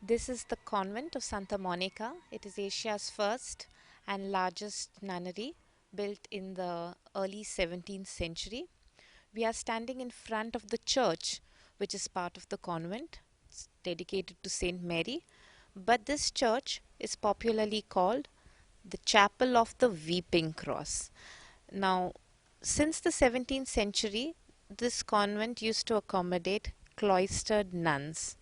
This is the convent of Santa Monica. It is Asia's first and largest nunnery built in the early 17th century. We are standing in front of the church, which is part of the convent. It's dedicated to Saint Mary. But this church is popularly called the Chapel of the Weeping Cross. Now, since the 17th century, this convent used to accommodate cloistered nuns.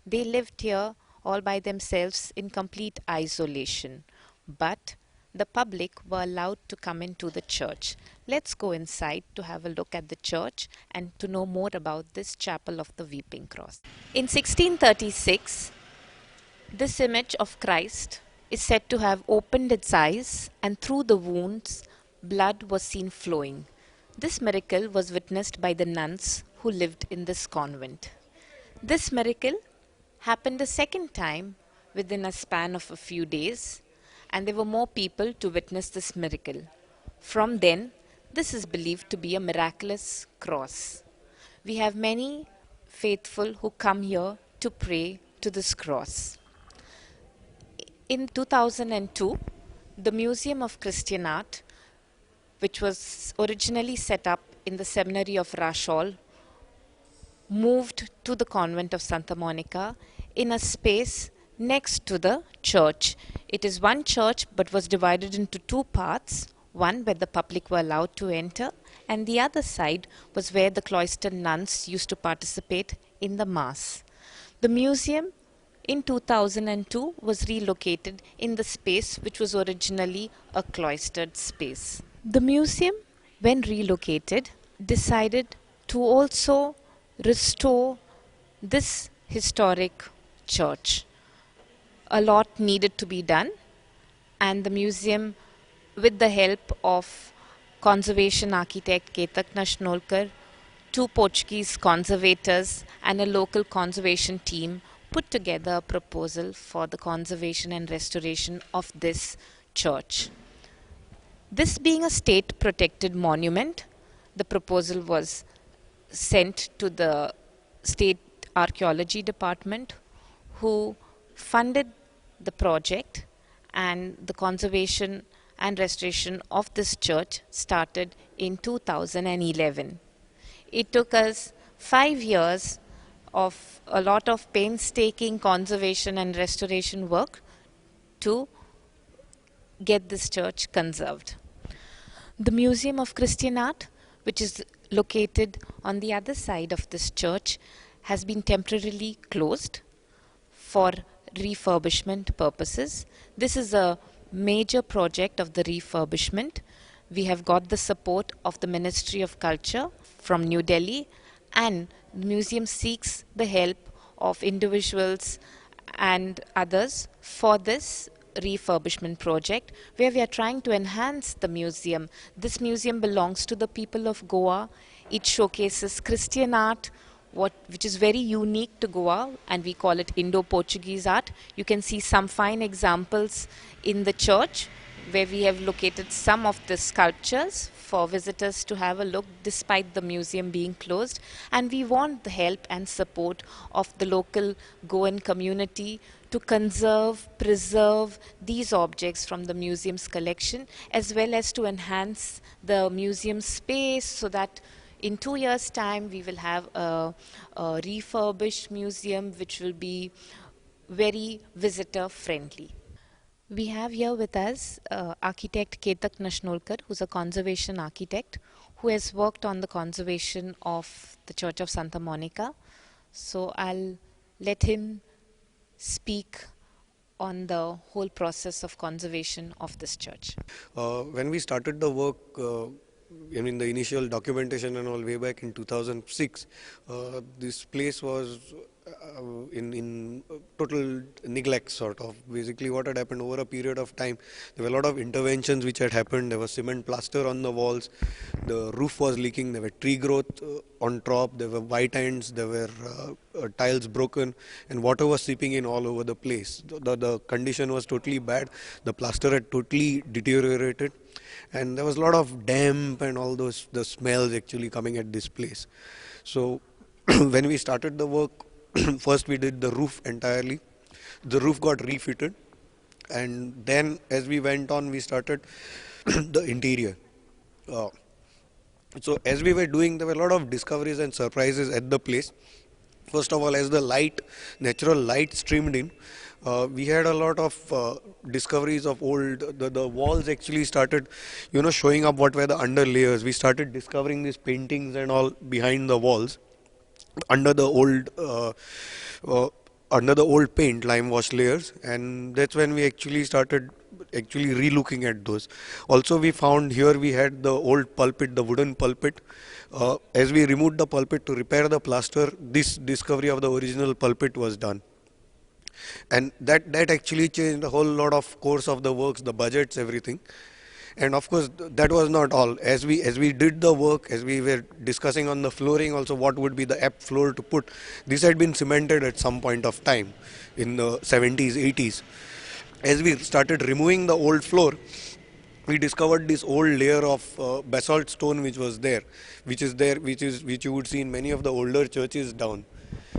They lived here all by themselves in complete isolation, but the public were allowed to come into the church. Let's go inside to have a look at the church and to know more about this Chapel of the Weeping Cross. In 1636, this image of Christ is said to have opened its eyes, and through the wounds, blood was seen flowing. This miracle was witnessed by the nuns who lived in this convent. This miracle happened a second time within a span of a few days, and there were more people to witness this miracle. From then, this is believed to be a miraculous cross. We have many faithful who come here to pray to this cross. In 2002, the Museum of Christian Art, which was originally set up in the seminary of Rashol, moved to the convent of Santa Monica in a space next to the church. It is one church but was divided into two parts, one where the public were allowed to enter, and the other side was where the cloistered nuns used to participate in the mass. The museum in 2002 was relocated in the space which was originally a cloistered space. The museum, when relocated, decided to also restore this historic church. A lot needed to be done, and the museum, with the help of conservation architect Ketak Nashnolkar, two Portuguese conservators, and a local conservation team, put together a proposal for the conservation and restoration of this church. This being a state protected monument, the proposal was sent to the state archaeology department, who funded the project, and the conservation and restoration of this church started in 2011. It took us 5 years of a lot of painstaking conservation and restoration work to get this church conserved. The Museum of Christian Art, which is located on the other side of this church, has been temporarily closed for refurbishment purposes. This is a major project of the refurbishment. We have got the support of the Ministry of Culture from New Delhi, and the museum seeks the help of individuals and others for this refurbishment project, where we are trying to enhance the museum. This museum belongs to the people of Goa. It showcases Christian art, which is very unique to Goa, and we call it Indo-Portuguese art. You can see some fine examples in the church, where we have located some of the sculptures for visitors to have a look despite the museum being closed. And we want the help and support of the local Goan community to conserve, preserve these objects from the museum's collection, as well as to enhance the museum space, so that in 2 years' time we will have a refurbished museum which will be very visitor friendly. We have here with us architect Ketak Nashnolkar, who's a conservation architect who has worked on the conservation of the Church of Santa Monica. So I'll let him speak on the whole process of conservation of this church. When we started the work, the initial documentation and all way back in 2006, this place was in total neglect, sort of. Basically what had happened over a period of time, there were a lot of interventions which had happened. There was cement plaster on the walls, the roof was leaking, there were tree growth on top, there were white ants, there were tiles broken, and water was seeping in all over the place. The condition was totally bad. The plaster had totally deteriorated, and there was a lot of damp and all those the smells actually coming at this place. So when we started the work, first we did the roof entirely. The roof got refitted, and then as we went on, we started the interior. Uh, so as we were doing, there were a lot of discoveries and surprises at the place. First of all, as the light, natural light streamed in, we had a lot of discoveries of old. The walls actually started, showing up what were the under layers. We started discovering these paintings and all behind the walls under the old uh, under the old paint lime wash layers, and that's when we actually started actually re-looking at those. Also, we found here we had the old pulpit, the wooden pulpit. As we removed the pulpit to repair the plaster, this discovery of the original pulpit was done, and that actually changed a whole lot of course of the works, the budgets, everything. And of course, that was not all. As we did the work, as we were discussing on the flooring also, what would be the apt floor to put. This had been cemented at some point of time in the 70s, 80s. As we started removing the old floor, we discovered this old layer of basalt stone which was there, which you would see in many of the older churches down.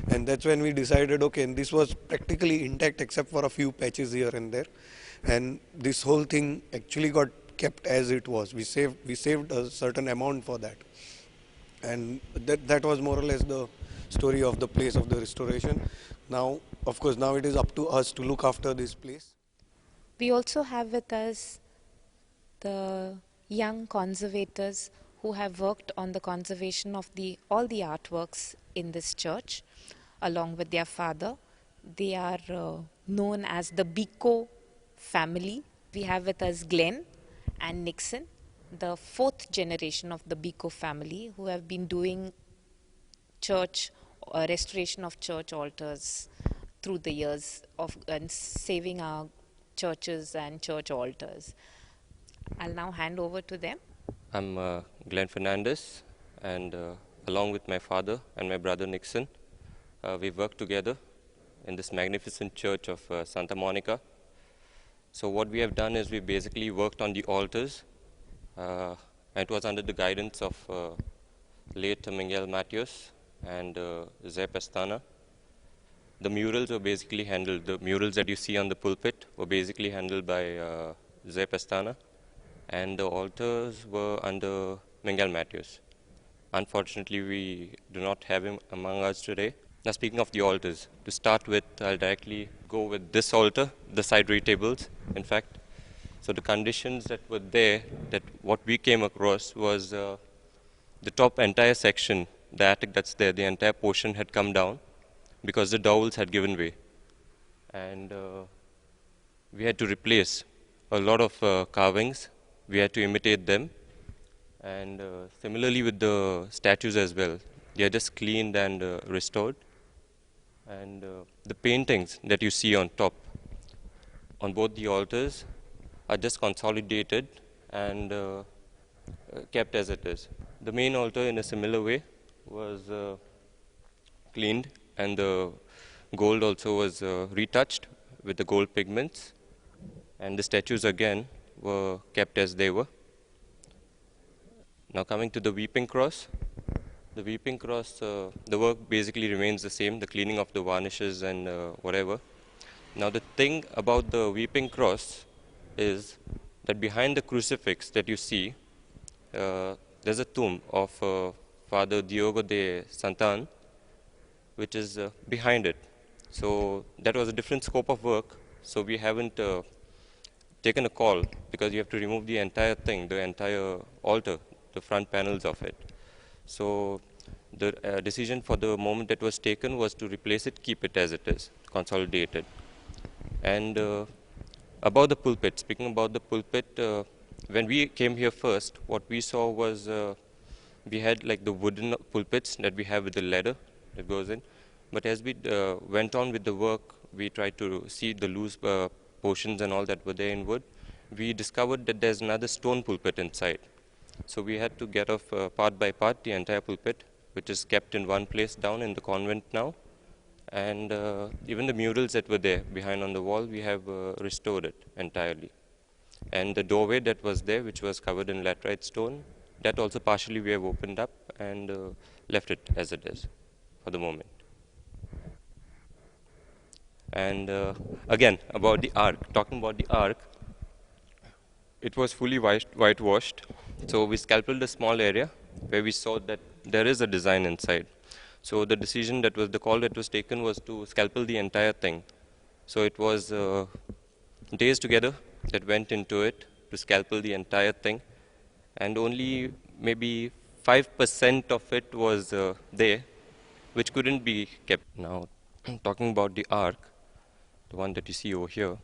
And that's when we decided, okay, and this was practically intact except for a few patches here and there, and this whole thing actually got kept as it was. We saved a certain amount for that, and that was more or less the story of the place of the restoration. Now, of course, now it is up to us to look after this place. We also have with us the young conservators who have worked on the conservation of the all the artworks in this church along with their father. They are known as the Biko family. We have with us Glenn and Nixon, the fourth generation of the Biko family, who have been doing church restoration of church altars through the years of and saving our churches and church altars. I'll now hand over to them. I'm Glenn Fernandez, and along with my father and my brother Nixon, we worked together in this magnificent church of Santa Monica. So what we have done is we basically worked on the altars, and it was under the guidance of late Miguel Matios and Zé Pestana. The murals were basically handled, the murals that you see on the pulpit were basically handled by Zé Pestana, and the altars were under Miguel Matios. Unfortunately, we do not have him among us today. Now, speaking of the altars, to start with, I'll directly go with this altar, the side retables, in fact. So the conditions that were there, that what we came across was the top entire section, the attic that's there, the entire portion had come down because the dowels had given way. And we had to replace a lot of carvings. We had to imitate them. And similarly with the statues as well, they are just cleaned and restored. And the paintings that you see on top, on both the altars, are just consolidated and kept as it is. The main altar, in a similar way, was cleaned, and the gold also was retouched with the gold pigments, and the statues again were kept as they were. Now coming to the Weeping Cross. The Weeping Cross, the work basically remains the same, the cleaning of the varnishes and whatever. Now the thing about the Weeping Cross is that behind the crucifix that you see, there's a tomb of Father Diogo de Santan, which is behind it. So that was a different scope of work, so we haven't taken a call, because you have to remove the entire thing, the entire altar, the front panels of it. So the decision for the moment that was taken was to replace it, keep it as it is, consolidated. And about the pulpit, speaking about the pulpit, when we came here first, what we saw was we had like the wooden pulpits that we have with the ladder that goes in. But as we went on with the work, we tried to see the loose portions and all that were there in wood. We discovered that there's another stone pulpit inside. So we had to get off part by part the entire pulpit, which is kept in one place down in the convent now. And even the murals that were there behind on the wall, we have restored it entirely. And the doorway that was there, which was covered in laterite stone, that also partially we have opened up and left it as it is for the moment. And again, about the arc, talking about the arc, it was fully whitewashed. So we scalpeled a small area where we saw that there is a design inside. So the call that was taken was to scalpel the entire thing. So it was days together that went into it to scalpel the entire thing, and only maybe 5% of it was there, which couldn't be kept. Now, talking about the arc, the one that you see over here,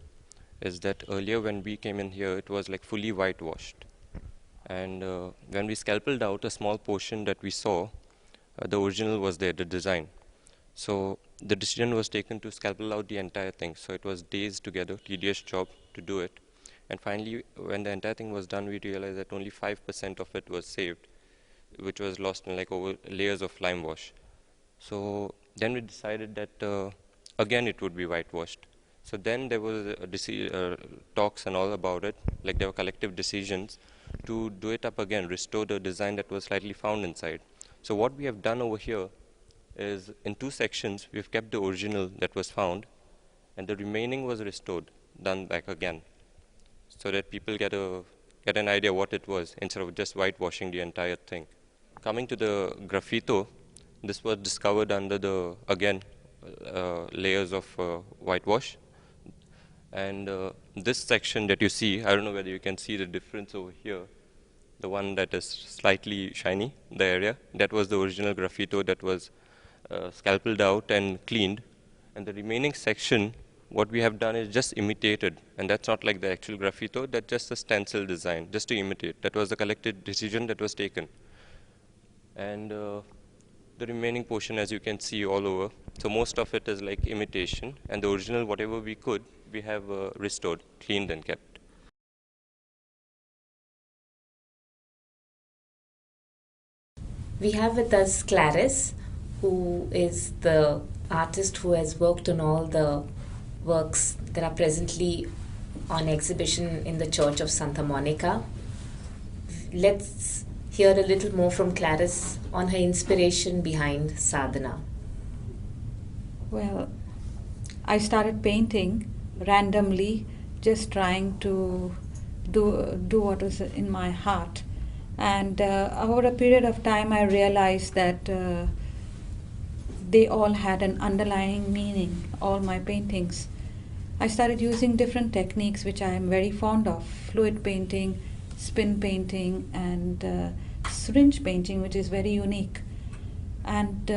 is that earlier when we came in here, it was like fully whitewashed. And when we scalpeled out a small portion that we saw, the original was there, the design. So the decision was taken to scalpel out the entire thing. So it was days together, tedious job to do it. And finally, when the entire thing was done, we realized that only 5% of it was saved, which was lost in like over layers of lime wash. So then we decided that again it would be whitewashed. So then there was talks and all about it, like there were collective decisions to do it up again, restore the design that was slightly found inside. So what we have done over here is in two sections we've kept the original that was found, and the remaining was restored, done back again, so that people get an idea what it was instead of just whitewashing the entire thing. Coming to the graffito, this was discovered under the layers of whitewash, and this section that you see, I don't know whether you can see the difference over here, the one that is slightly shiny, the area, that was the original graffito that was scalpeled out and cleaned. And the remaining section, what we have done is just imitated, and that's not like the actual graffito, that's just a stencil design, just to imitate. That was the collective decision that was taken. And the remaining portion, as you can see all over, so most of it is like imitation, and the original, whatever we could, we have restored, cleaned and kept. We have with us Clarice, who is the artist who has worked on all the works that are presently on exhibition in the Church of Santa Monica. Let's hear a little more from Clarice on her inspiration behind sadhana. Well, I started painting randomly, just trying to do what was in my heart. And over a period of time, I realized that they all had an underlying meaning, all my paintings. I started using different techniques, which I am very fond of: fluid painting, spin painting, and syringe painting, which is very unique. And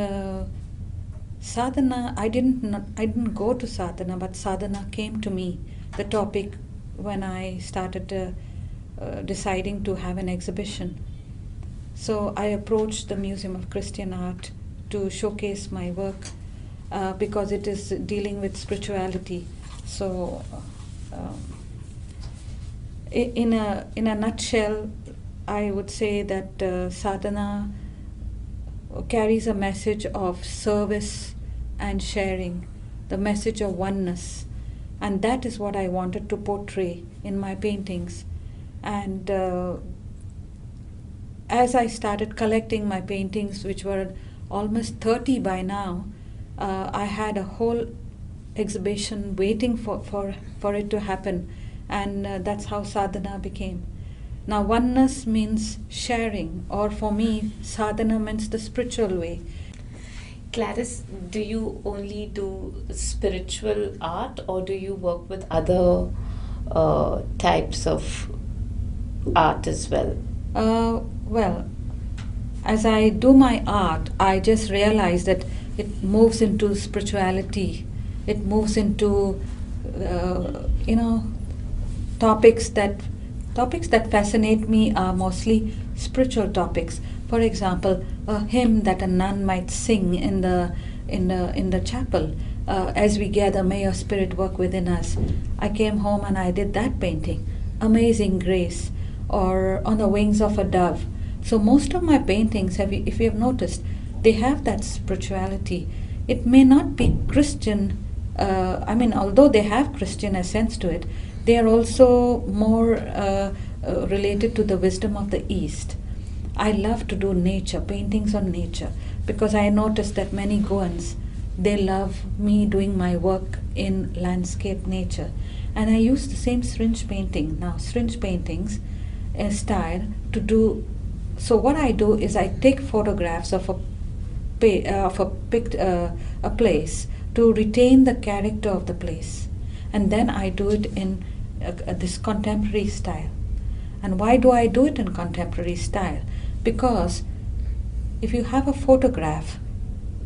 sadhana, I didn't go to sadhana, but sadhana came to me, the topic, when I started deciding to have an exhibition. So I approached the Museum of Christian Art to showcase my work because it is dealing with spirituality. So in a nutshell, I would say that sadhana carries a message of service and sharing, the message of oneness. And that is what I wanted to portray in my paintings. And as I started collecting my paintings, which were almost 30 by now, I had a whole exhibition waiting for it to happen. And that's how sadhana became. Now, oneness means sharing, or for me, sadhana means the spiritual way. Clarice, do you only do spiritual art, or do you work with other types of art as well? Well, as I do my art, I just realize that it moves into spirituality. It moves into, topics that fascinate me are mostly spiritual topics. For example, a hymn that a nun might sing in the chapel, as we gather, may your spirit work within us. I came home and I did that painting, Amazing Grace, or On the Wings of a Dove. So most of my paintings, if you have noticed, they have that spirituality. It may not be Christian, although they have Christian essence to it, they are also more related to the wisdom of the East. I love to do nature, paintings on nature, because I noticed that many Goans, they love me doing my work in landscape nature. And I use the same syringe painting, now syringe paintings style to do. So what I do is I take photographs of a place to retain the character of the place, and then I do it in this contemporary style. And why do I do it in contemporary style? Because if you have a photograph,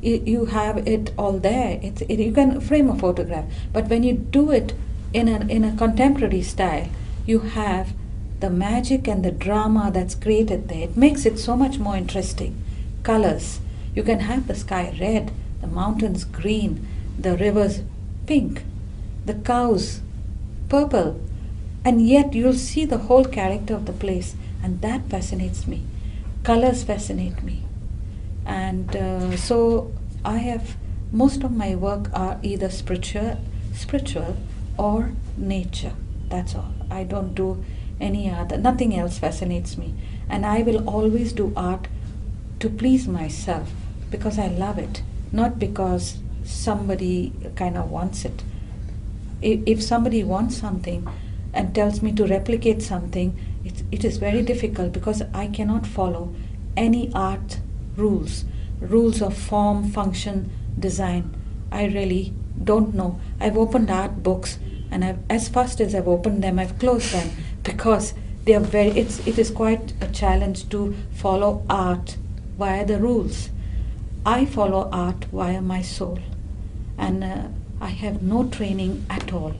you have it all there. You can frame a photograph, but when you do it in a contemporary style, you have the magic and the drama that's created there. It makes it so much more interesting. Colors. You can have the sky red, the mountains green, the rivers pink, the cows purple, and yet you'll see the whole character of the place, and that fascinates me. Colors fascinate me. And so I have, most of my work are either spiritual or nature. That's all. I don't do any other, nothing else fascinates me. And I will always do art to please myself because I love it, not because somebody kind of wants it. If somebody wants something and tells me to replicate something, it is very difficult because I cannot follow any art rules of form, function, design. I really don't know. I've opened art books, and as fast as I've opened them, I've closed them because they are it is quite a challenge to follow art via the rules. I follow art via my soul, and I have no training at all,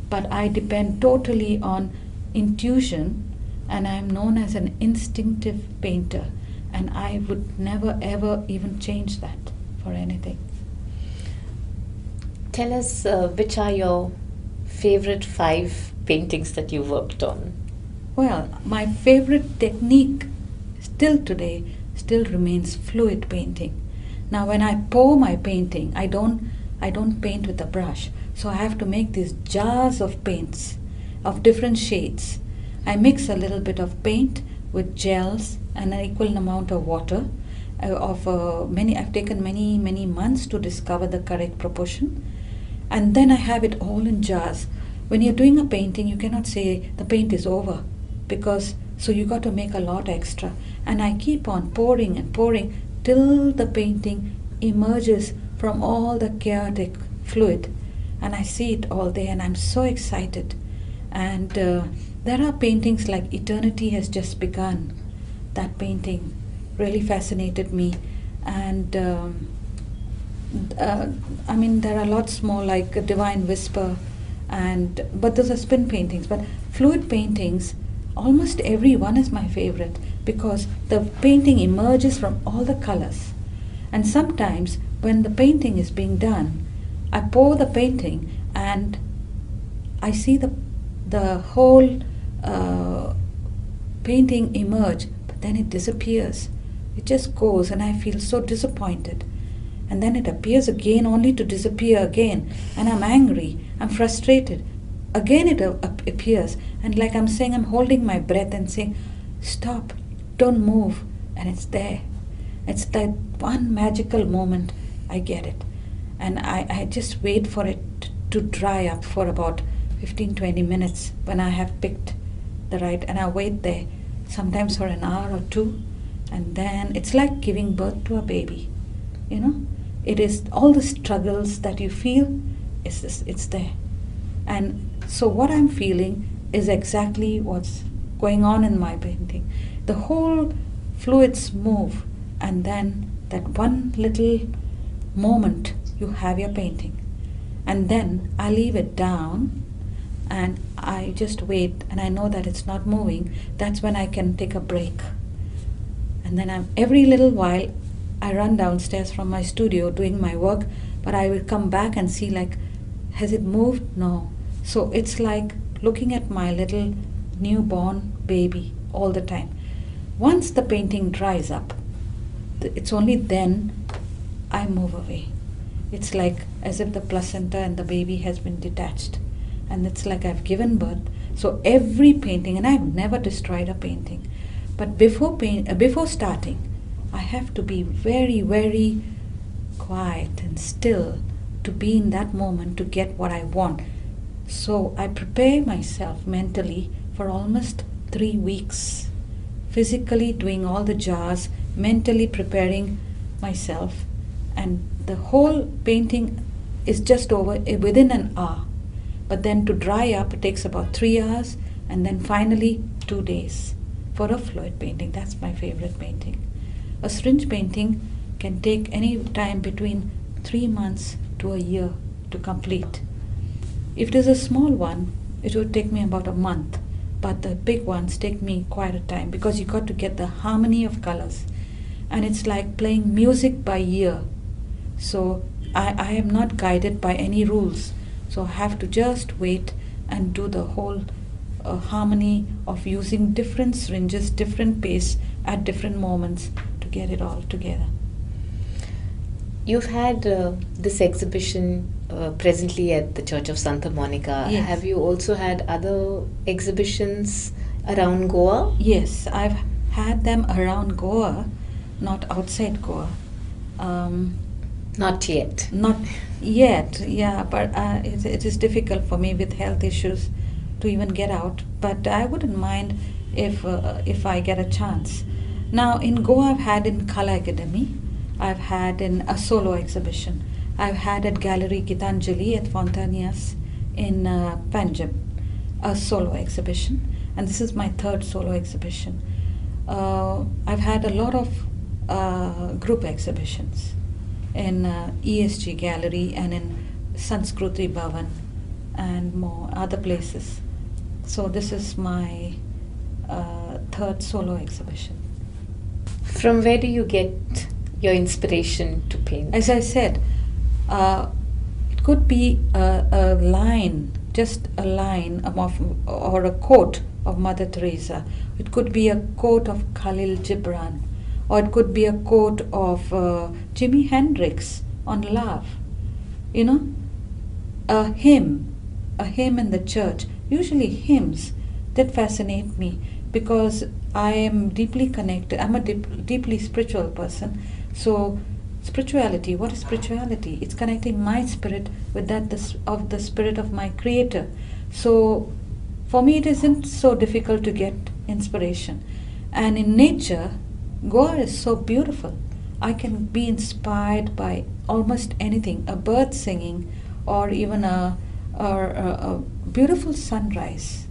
but I depend totally on intuition, and I am known as an instinctive painter, and I would never ever even change that for anything. Tell us which are your favorite 5 paintings that you worked on? Well, my favorite technique still today still remains fluid painting. Now when I pour my painting, I don't paint with a brush. So I have to make these jars of paints of different shades. I mix a little bit of paint with gels and an equal amount of water. I've taken many months to discover the correct proportion. And then I have it all in jars. When you're doing a painting, you cannot say the paint is over, because so you got to make a lot extra. And I keep on pouring and pouring till the painting emerges from all the chaotic fluid, and I see it all there, and I'm so excited. And there are paintings like Eternity Has Just Begun. That painting really fascinated me. And I mean, there are lots more like a Divine Whisper, but those are spin paintings. But fluid paintings, almost every one is my favorite because the painting emerges from all the colors. And sometimes when the painting is being done, I pour the painting and I see the whole painting emerge, but then it disappears. It just goes, and I feel so disappointed. And then it appears again, only to disappear again. And I'm angry, I'm frustrated. Again it appears, and like I'm saying, I'm holding my breath and saying, stop, don't move. And it's there. It's that one magical moment I get it. And I just wait for it to dry up for about 15-20 minutes when I have picked the right, and I wait there sometimes for an hour or two, and then it's like giving birth to a baby. You know, it is all the struggles that you feel, it's there. And so what I'm feeling is exactly what's going on in my painting. The whole fluids move, and then that one little moment you have your painting. And then I leave it down and I just wait, and I know that it's not moving. That's when I can take a break. And then every little while I run downstairs from my studio doing my work, but I will come back and see, like, has it moved? No. So it's like looking at my little newborn baby all the time. Once the painting dries up, it's only then I move away. It's like as if the placenta and the baby has been detached, and it's like I've given birth. So every painting, and I've never destroyed a painting, but before starting, I have to be very, very quiet and still to be in that moment to get what I want. So I prepare myself mentally for almost 3 weeks, physically doing all the jars, mentally preparing myself, and the whole painting is just over within an hour. But then to dry up, it takes about 3 hours, and then finally 2 days for a fluid painting. That's my favorite painting. A syringe painting can take any time between 3 months to a year to complete. If it is a small one, it would take me about a month, but the big ones take me quite a time because you got to get the harmony of colors, and it's like playing music by ear. So I am not guided by any rules, so I have to just wait and do the whole harmony of using different syringes, different paste at different moments to get it all together. You've had this exhibition presently at the Church of Santa Monica. Yes. Have you also had other exhibitions around Goa? Yes, I've had them around Goa, not outside Goa. Not yet. Not yet, yeah, but it is difficult for me with health issues to even get out. But I wouldn't mind if I get a chance. Now in Goa, I've had in Kala Academy, I've had in a solo exhibition. I've had at Gallery Gitanjali at Fontanias in Punjab, a solo exhibition, and this is my third solo exhibition. I've had a lot of group exhibitions in ESG Gallery and in Sanskruti Bhavan and more other places. So this is my third solo exhibition. From where do you get your inspiration to paint? As I said, it could be a line, just a line or a quote of Mother Teresa. It could be a quote of Khalil Gibran, or it could be a quote of Jimi Hendrix on love. You know, a hymn in the church. Usually hymns that fascinate me because I am deeply connected. I'm a deeply spiritual person. So spirituality, what is spirituality? It's connecting my spirit with that of the spirit of my Creator. So for me it isn't so difficult to get inspiration. And in nature, Goa is so beautiful. I can be inspired by almost anything, a bird singing or even a beautiful sunrise,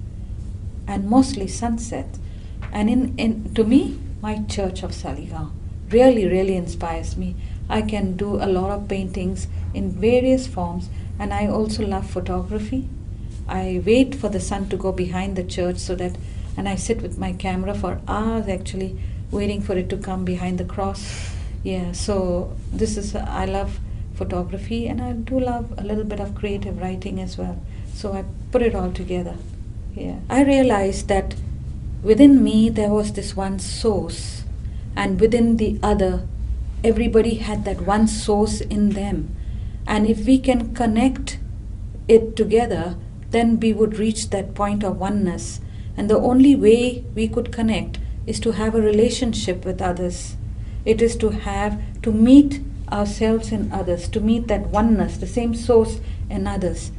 and mostly sunset. And to me, my church of Saligaon really inspires me. I can do a lot of paintings in various forms, and I also love photography. I wait for the sun to go behind the church and I sit with my camera for hours actually waiting for it to come behind the cross. Yeah, so I love photography, and I do love a little bit of creative writing as well. So I put it all together. Yeah, I realized that within me there was this one source, and within the other, everybody had that one source in them. And if we can connect it together, then we would reach that point of oneness. And the only way we could connect is to have a relationship with others. It is to meet ourselves in others, to meet that oneness, the same source in others.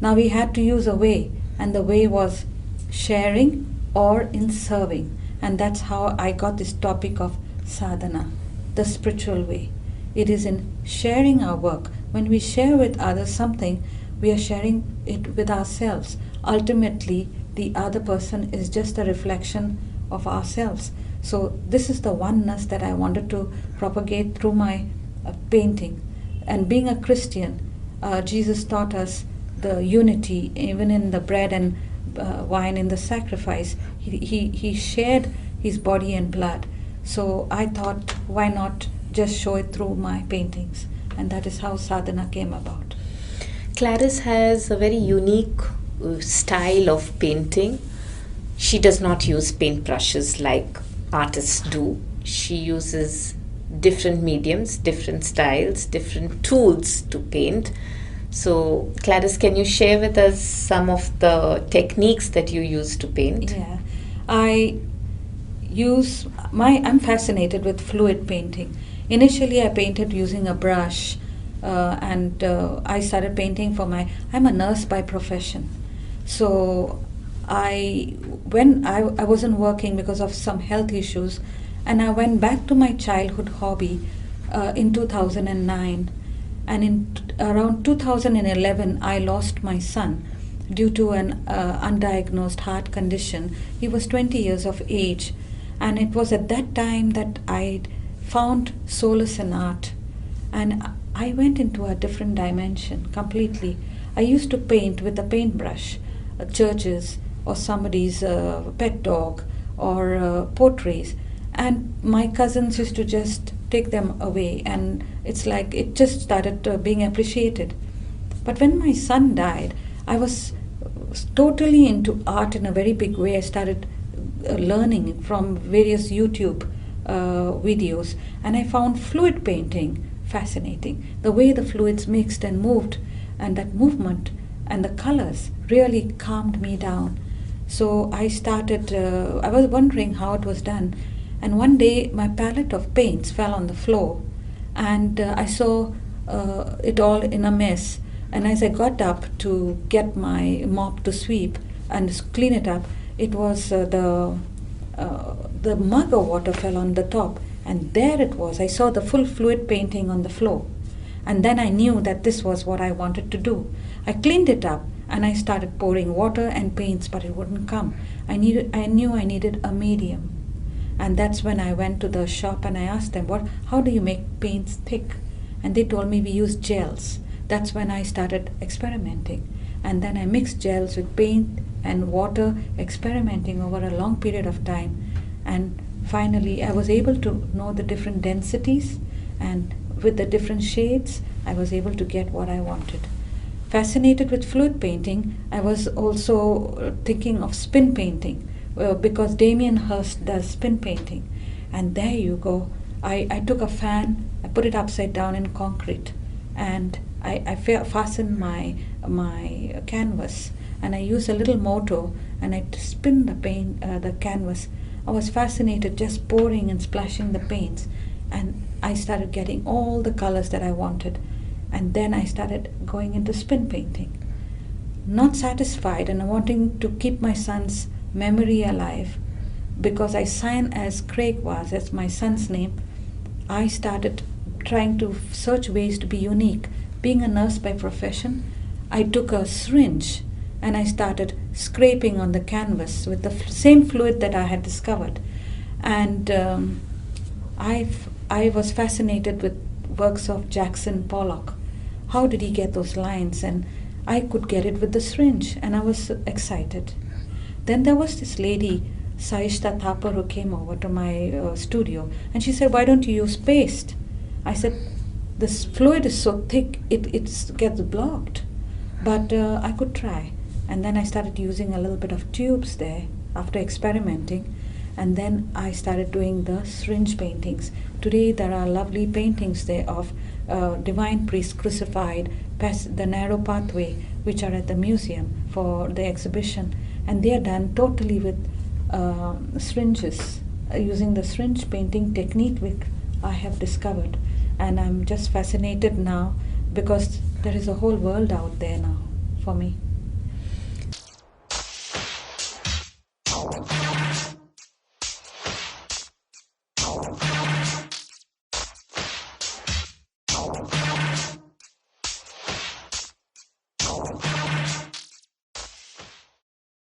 Now we had to use a way, and the way was sharing or in serving. And that's how I got this topic of sadhana, the spiritual way. It is in sharing our work. When we share with others something, we are sharing it with ourselves. Ultimately, the other person is just a reflection of ourselves. So this is the oneness that I wanted to propagate through my painting. And being a Christian, Jesus taught us the unity, even in the bread and wine in the sacrifice. He shared his body and blood. So I thought, why not just show it through my paintings? And that is how sadhana came about. Clarice has a very unique style of painting. She does not use paintbrushes like artists do. She uses different mediums, different styles, different tools to paint. So, Clarice, can you share with us some of the techniques that you use to paint? Yeah, I I'm fascinated with fluid painting. Initially, I painted using a brush, and I started painting I'm a nurse by profession. So I, I wasn't working because of some health issues, and I went back to my childhood hobby in 2009. And around 2011, I lost my son due to an undiagnosed heart condition. He was 20 years of age, and it was at that time that I found solace in art, and I went into a different dimension completely. I used to paint with a paintbrush, churches or somebody's pet dog or portraits, and my cousins used to just take them away, and it's like it just started being appreciated. But when my son died, I was totally into art in a very big way. I started learning from various YouTube videos, and I found fluid painting fascinating. The way the fluids mixed and moved, and that movement and the colors really calmed me down. So I started, I was wondering how it was done. And one day my palette of paints fell on the floor, and I saw it all in a mess. And as I got up to get my mop to sweep and clean it up, it was the mug of water fell on the top, and there it was. I saw the full fluid painting on the floor, and then I knew that this was what I wanted to do. I cleaned it up and I started pouring water and paints, but it wouldn't come. I knew I needed a medium, and that's when I went to the shop and I asked them, how do you make paints thick? And they told me we use gels. That's when I started experimenting, and then I mixed gels with paint and water, experimenting over a long period of time, and finally I was able to know the different densities, and with the different shades I was able to get what I wanted. Fascinated with fluid painting, I was also thinking of spin painting, because Damien Hirst does spin painting. And there you go. I took a fan, I put it upside down in concrete, and I fastened my canvas, and I used a little motor, and I spin the canvas. I was fascinated just pouring and splashing the paints, and I started getting all the colors that I wanted. And then I started going into spin painting. Not satisfied and wanting to keep my son's memory alive, because I signed as Craig was, as my son's name, I started trying to search ways to be unique. Being a nurse by profession, I took a syringe and I started scraping on the canvas with the same fluid that I had discovered. And I was fascinated with works of Jackson Pollock. How did he get those lines? And I could get it with the syringe, and I was excited. Then there was this lady, Saishta Thapar, who came over to my studio, and she said, "Why don't you use paste?" I said, "This fluid is so thick, it gets blocked." But I could try. And then I started using a little bit of tubes there after experimenting. And then I started doing the syringe paintings. Today there are lovely paintings there of Divine Priest Crucified, the Narrow Pathway, which are at the museum for the exhibition. And they are done totally with syringes, using the syringe painting technique which I have discovered. And I'm just fascinated now, because there is a whole world out there now for me.